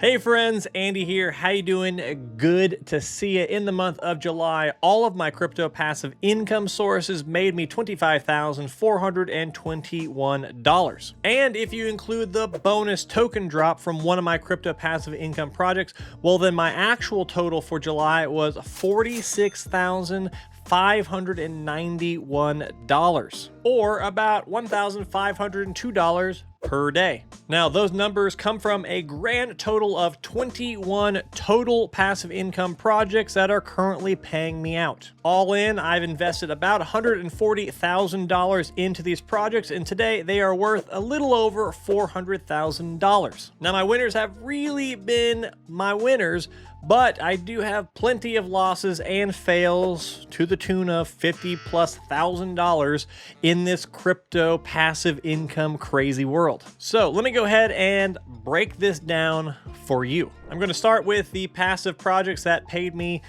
Hey friends, Andy here. How you doing? Good to see you. In the month of July, all of my crypto passive income sources made me $25,421. And if you include the bonus token drop from one of my crypto passive income projects, well then my actual total for July was $46,591, or about $1,502 per day. Now, those numbers come from a grand total of 21 total passive income projects that are currently paying me out. All in, I've invested about $140,000 into these projects, and today they are worth a little over $400,000. Now, my winners have really been my winners, but I do have plenty of losses and fails to the tune of $50,000+ in this crypto passive income crazy world. So let me go ahead and break this down for you. I'm going to start with the passive projects that paid me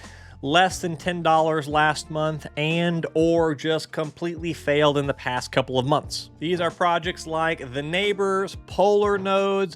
less than $10 last month and or just completely failed in the past couple of months. These are projects like The Neighbors, Polar Nodes,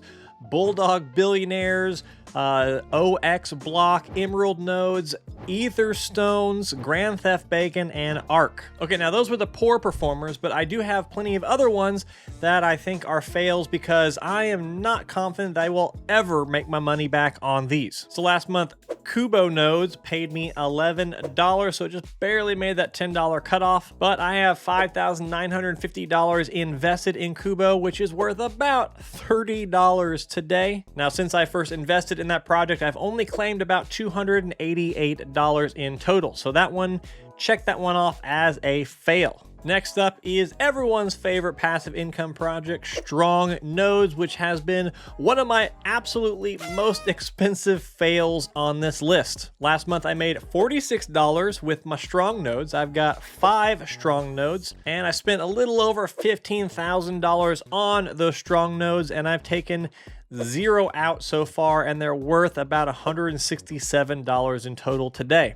Bulldog Billionaires, OX Block, Emerald Nodes, Etherstones, Grand Theft Bacon, and Arc. Okay, now those were the poor performers, but I do have plenty of other ones that I think are fails because I am not confident that I will ever make my money back on these. So last month, Kubo Nodes paid me $11, so it just barely made that $10 cutoff, but I have $5,950 invested in Kubo, which is worth about $30 today. Now, since I first invested in that project, I've only claimed about $288 in total. So that one, check that one off as a fail. Next up is everyone's favorite passive income project, Strong Nodes, which has been one of my absolutely most expensive fails on this list. Last month, I made $46 with my Strong Nodes. I've got 5 Strong Nodes, and I spent a little over $15,000 on those Strong Nodes, and I've taken 0 out so far, and they're worth about $167 in total today.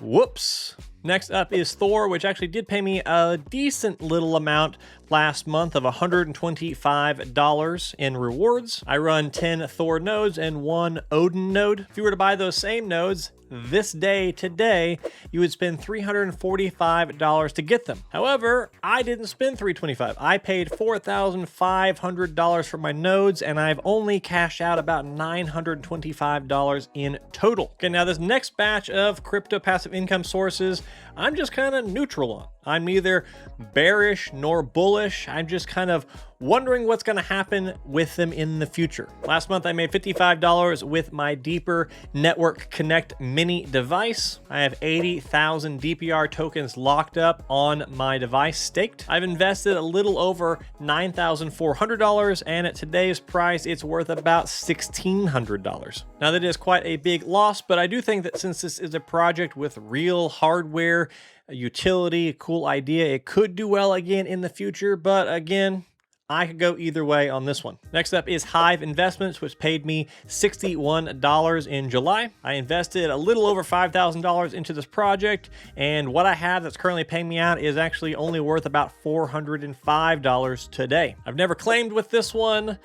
Whoops. Next up is Thor, which actually did pay me a decent little amount last month of $125 in rewards. I run 10 Thor nodes and 1 Odin node. If you were to buy those same nodes this day, today, you would spend $345 to get them. However, I didn't spend $325. I paid $4,500 for my nodes, and I've only cashed out about $925 in total. Okay, now this next batch of crypto passive income sources, I'm just kind of neutral on. I'm neither bearish nor bullish. I'm just kind of wondering what's going to happen with them in the future. Last month, I made $55 with my Deeper Network Connect mini device. I have 80,000 DPR tokens locked up on my device staked. I've invested a little over $9,400, and at today's price, it's worth about $1,600. Now, that is quite a big loss, but I do think that since this is a project with real hardware, a utility, a cool idea, it could do well again in the future, but again, I could go either way on this one. Next up is Hive Investments, which paid me $61 in July. I invested a little over $5,000 into this project, and what I have that's currently paying me out is actually only worth about $405 today. I've never claimed with this one.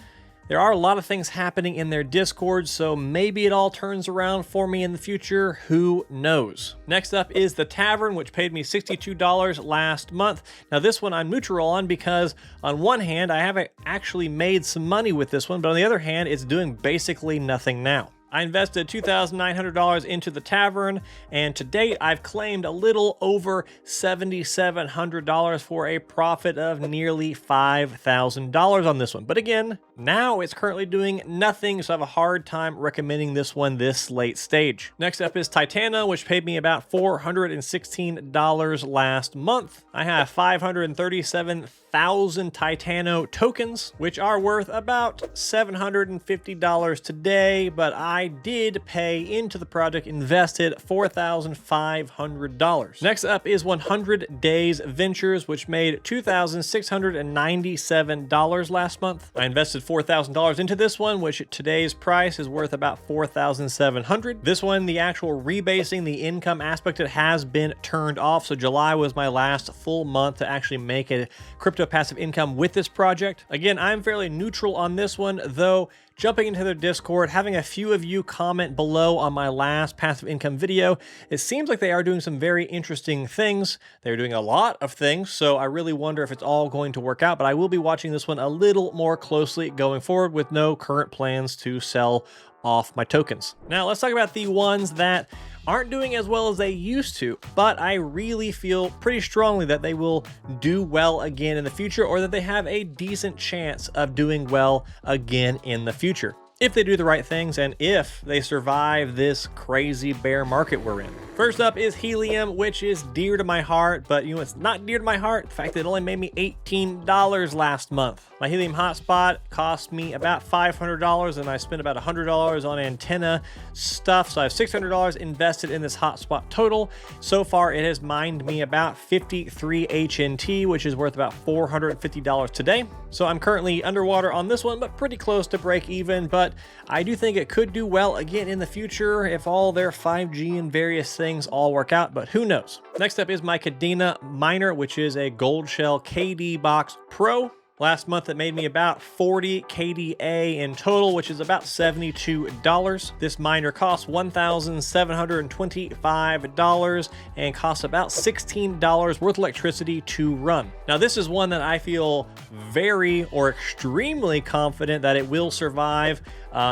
There are a lot of things happening in their Discord, so maybe it all turns around for me in the future. Who knows? Next up is The Tavern, which paid me $62 last month. Now, this one I'm neutral on because on one hand, I haven't actually made some money with this one, but on the other hand, it's doing basically nothing now. I invested $2,900 into The Tavern, and to date, I've claimed a little over $7,700 for a profit of nearly $5,000 on this one. But again, now it's currently doing nothing, so I have a hard time recommending this one this late stage. Next up is Titano, which paid me about $416 last month. I have 537,000 Titano tokens, which are worth about $750 today, but I did pay into the project, invested $4,500. Next up is 100 Days Ventures, which made $2,697 last month. I invested $4,000 into this one, which at today's price is worth about $4,700. This one, the actual rebasing, the income aspect, it has been turned off. So July was my last full month to actually make a crypto crypto passive income with this project. Again, I'm fairly neutral on this one, though jumping into their Discord, having a few of you comment below on my last passive income video, it seems like they are doing some very interesting things. They're doing a lot of things, so I really wonder if it's all going to work out, but I will be watching this one a little more closely going forward with no current plans to sell off my tokens. Now let's talk about the ones that aren't doing as well as they used to, but I really feel pretty strongly that they will do well again in the future, or that they have a decent chance of doing well again in the future, if they do the right things and if they survive this crazy bear market we're in. First up is Helium, which is dear to my heart, but you know it's not dear to my heart, the fact that it only made me $18 last month. My Helium hotspot cost me about $500 and I spent about $100 on antenna stuff, so I have $600 invested in this hotspot total. So far it has mined me about 53 HNT, which is worth about $450 today. So I'm currently underwater on this one, but pretty close to break even, but I do think it could do well again in the future if all their 5G and various things all work out, but who knows. Next up is my Kadena miner, which is a Gold Shell KD Box Pro. Last month, it made me about 40 KDA in total, which is about $72. This miner costs $1,725 and costs about $16 worth of electricity to run. Now, this is one that I feel very or extremely confident that it will survive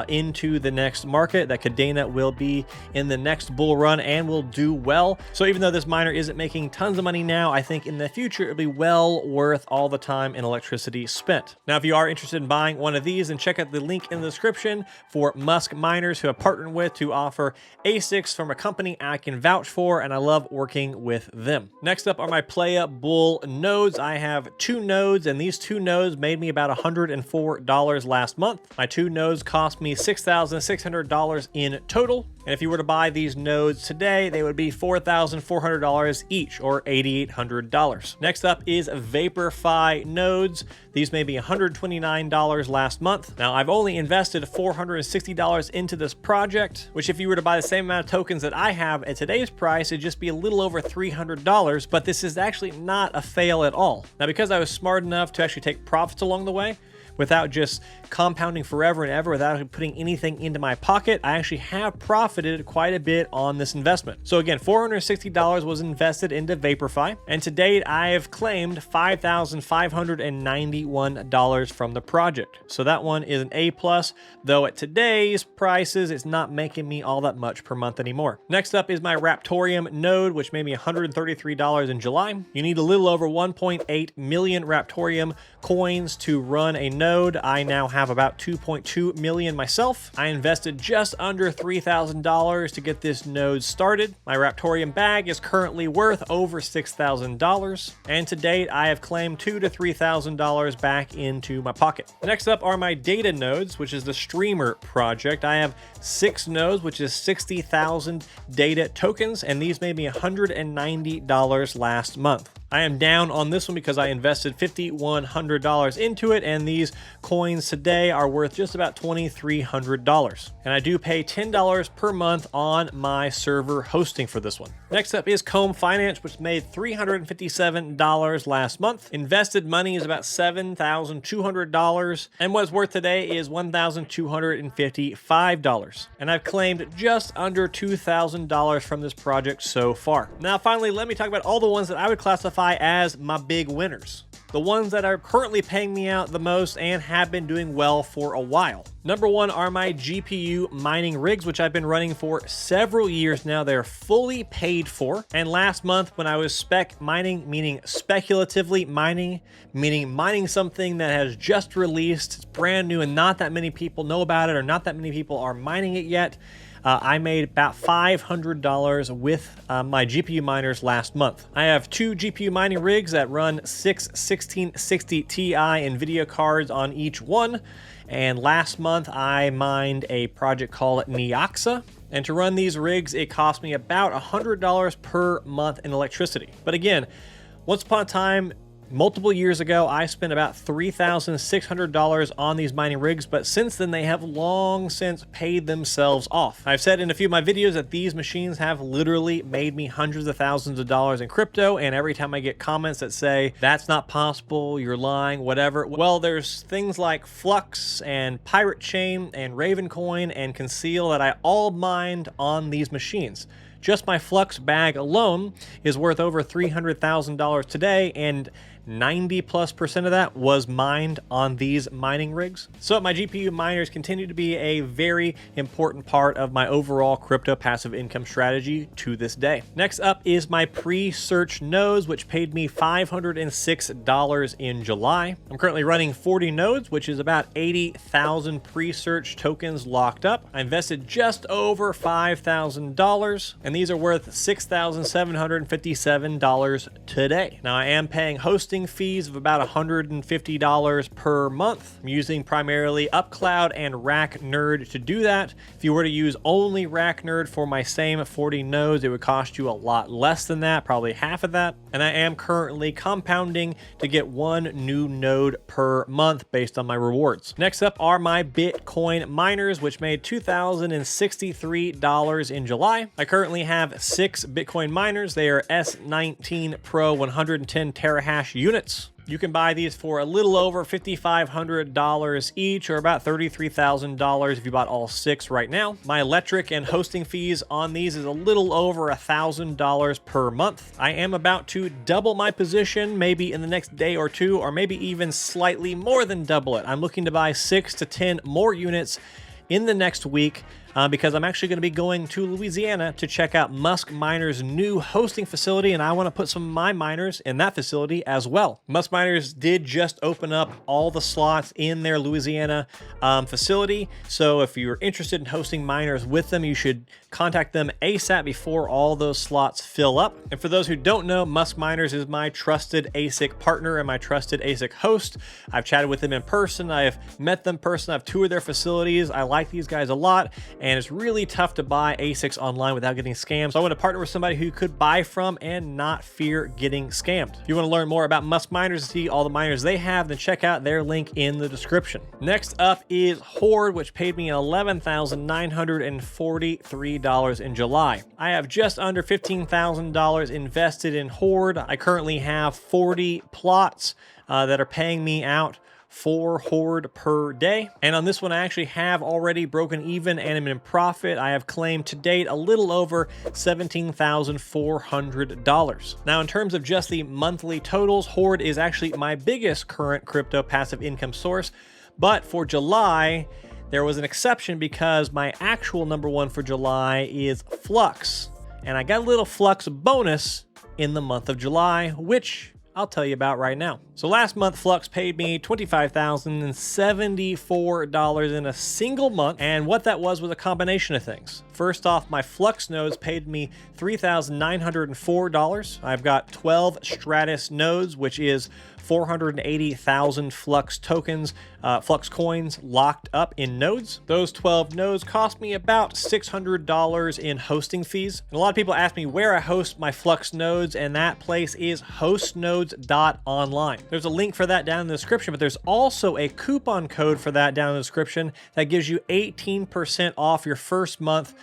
into the next market, that Kadena will be in the next bull run and will do well. So even though this miner isn't making tons of money now, I think in the future it'll be well worth all the time and electricity spent. Now, if you are interested in buying one of these, then check out the link in the description for Musk Miners, who I've partnered with to offer ASICs from a company I can vouch for, and I love working with them. Next up are my Playa Bull nodes. I have 2 nodes, and these 2 nodes made me about $104 last month. My 2 nodes cost me $6,600 in total. And if you were to buy these nodes today, they would be $4,400 each, or $8,800. Next up is VaporFi nodes. These made me $129 last month. Now, I've only invested $460 into this project, which if you were to buy the same amount of tokens that I have at today's price, it'd just be a little over $300, but this is actually not a fail at all. Now, because I was smart enough to actually take profits along the way, without just compounding forever and ever, without putting anything into my pocket, I actually have profited quite a bit on this investment. So again, $460 was invested into VaporFi, and to date, I have claimed $5,591 from the project. So that one is an A+, though at today's prices, it's not making me all that much per month anymore. Next up is my Raptorium node, which made me $133 in July. You need a little over 1.8 million Raptorium coins to run a node. I now have about 2.2 million myself. I invested just under $3,000 to get this node started. My Raptorium bag is currently worth over $6,000, and to date I have claimed $2,000 to $3,000 back into my pocket. Next up are my data nodes, which is the Streamer project. I have 6 nodes, which is 60,000 data tokens, and these made me $190 last month. I am down on this one because I invested $5,100 into it, and these coins today are worth just about $2,300. And I do pay $10 per month on my server hosting for this one. Next up is Comb Finance, which made $357 last month. Invested money is about $7,200, and what's worth today is $1,255. And I've claimed just under $2,000 from this project so far. Now, finally, let me talk about all the ones that I would classify as my big winners. The ones that are currently paying me out the most and have been doing well for a while. Number one are my GPU mining rigs, which I've been running for several years now. They're fully paid for. And last month when I was spec mining, meaning speculatively mining, meaning mining something that has just released, it's brand new and not that many people know about it, or not that many people are mining it yet, I made about $500 with my GPU miners last month. I have 2 GPU mining rigs that run 6 1660 Ti NVIDIA cards on each one. And last month I mined a project called Neoxa. And to run these rigs, it cost me about $100 per month in electricity. But again, once upon a time, Multiple years ago, I spent about $3,600 on these mining rigs, but since then they have long since paid themselves off. I've said in a few of my videos that these machines have literally made me hundreds of thousands of dollars in crypto, and every time I get comments that say, that's not possible, you're lying, whatever. Well, there's things like Flux and Pirate Chain and Ravencoin and Conceal that I all mined on these machines. Just my Flux bag alone is worth over $300,000 today, and 90+% of that was mined on these mining rigs. So my GPU miners continue to be a very important part of my overall crypto passive income strategy to this day. Next up is my pre-search nodes, which paid me $506 in July. I'm currently running 40 nodes, which is about 80,000 pre-search tokens locked up. I invested just over $5,000, and these are worth $6,757 today. Now I am paying hosting fees of about $150 per month. I'm using primarily UpCloud and RackNerd to do that. If you were to use only RackNerd for my same 40 nodes, it would cost you a lot less than that, probably half of that. And I am currently compounding to get one new node per month based on my rewards. Next up are my Bitcoin miners, which made $2,063 in July. I currently have 6 Bitcoin miners. They are S19 Pro 110 terahash units. You can buy these for a little over $5,500 each, or about $33,000 if you bought all 6 right now. My electric and hosting fees on these is a little over $1,000 per month. I am about to double my position maybe in the next day or two, or maybe even slightly more than double it. I'm looking to buy 6 to 10 more units in the next week, because I'm actually going to be going to Louisiana to check out Musk Miners' new hosting facility, and I want to put some of my miners in that facility as well. Musk Miners did just open up all the slots in their Louisiana facility, so if you're interested in hosting miners with them, you should contact them ASAP before all those slots fill up. And for those who don't know, Musk Miners is my trusted ASIC partner and my trusted ASIC host. I've chatted with them in person. I have met them in person. I've toured their facilities. I like these guys a lot, and it's really tough to buy ASICs online without getting scammed. So I want to partner with somebody who could buy from and not fear getting scammed. If you want to learn more about Musk Miners and see all the miners they have, then check out their link in the description. Next up is Horde, which paid me $11,943 in July. I have just under $15,000 invested in Horde. I currently have 40 plots that are paying me out 4 Horde per day. And on this one, I actually have already broken even and am in profit. I have claimed to date a little over $17,400. Now, in terms of just the monthly totals, Horde is actually my biggest current crypto passive income source. But for July, there was an exception because my actual number one for July is Flux. And I got a little Flux bonus in the month of July, which I'll tell you about right now. So last month, Flux paid me $25,074 in a single month. And what that was a combination of things. First off, my Flux nodes paid me $3,904. I've got 12 Stratus nodes, which is 480,000 Flux tokens, Flux coins locked up in nodes. Those 12 nodes cost me about $600 in hosting fees. And a lot of people ask me where I host my Flux nodes, and that place is hostnodes.online. There's a link for that down in the description, but there's also a coupon code for that down in the description that gives you 18% off your first month,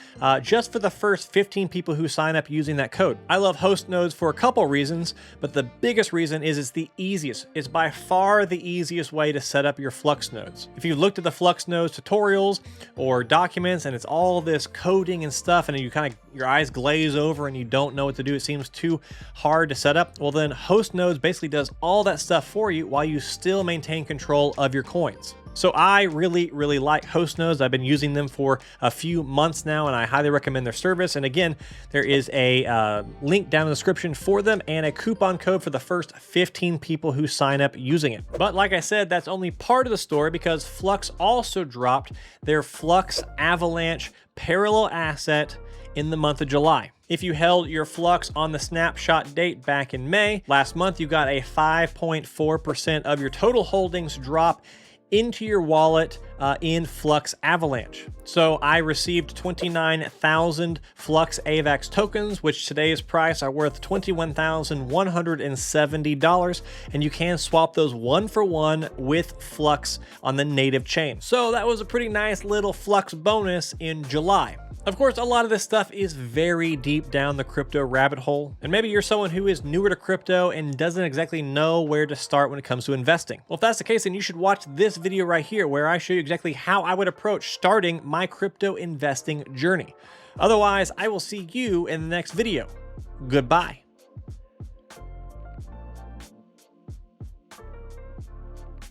just for the first 15 people who sign up using that code. I love host nodes for a couple reasons, but the biggest reason is it's the easiest. It's by far the easiest way to set up your Flux nodes. If you looked at the Flux nodes tutorials or documents and it's all this coding and stuff and your eyes glaze over and you don't know what to do, it seems too hard to set up, well then host nodes basically does all that stuff for you while you still maintain control of your coins. So I really like host nodes. I've been using them for a few months now, and I highly recommend their service. And again, there is a link down in the description for them and a coupon code for the first 15 people who sign up using it. But like I said, that's only part of the story, because Flux also dropped their Flux Avalanche parallel asset in the month of July. If you held your Flux on the snapshot date back in May, last month you got a 5.4% of your total holdings drop into your wallet in Flux Avalanche. So I received 29,000 Flux AVAX tokens, which today's price are worth $21,170, and you can swap those 1-for-1 with Flux on the native chain. So that was a pretty nice little Flux bonus in July. Of course, a lot of this stuff is very deep down the crypto rabbit hole, and maybe you're someone who is newer to crypto and doesn't exactly know where to start when it comes to investing. Well, if that's the case, then you should watch this video right here where I show you exactly how I would approach starting my crypto investing journey. Otherwise, I will see you in the next video. Goodbye.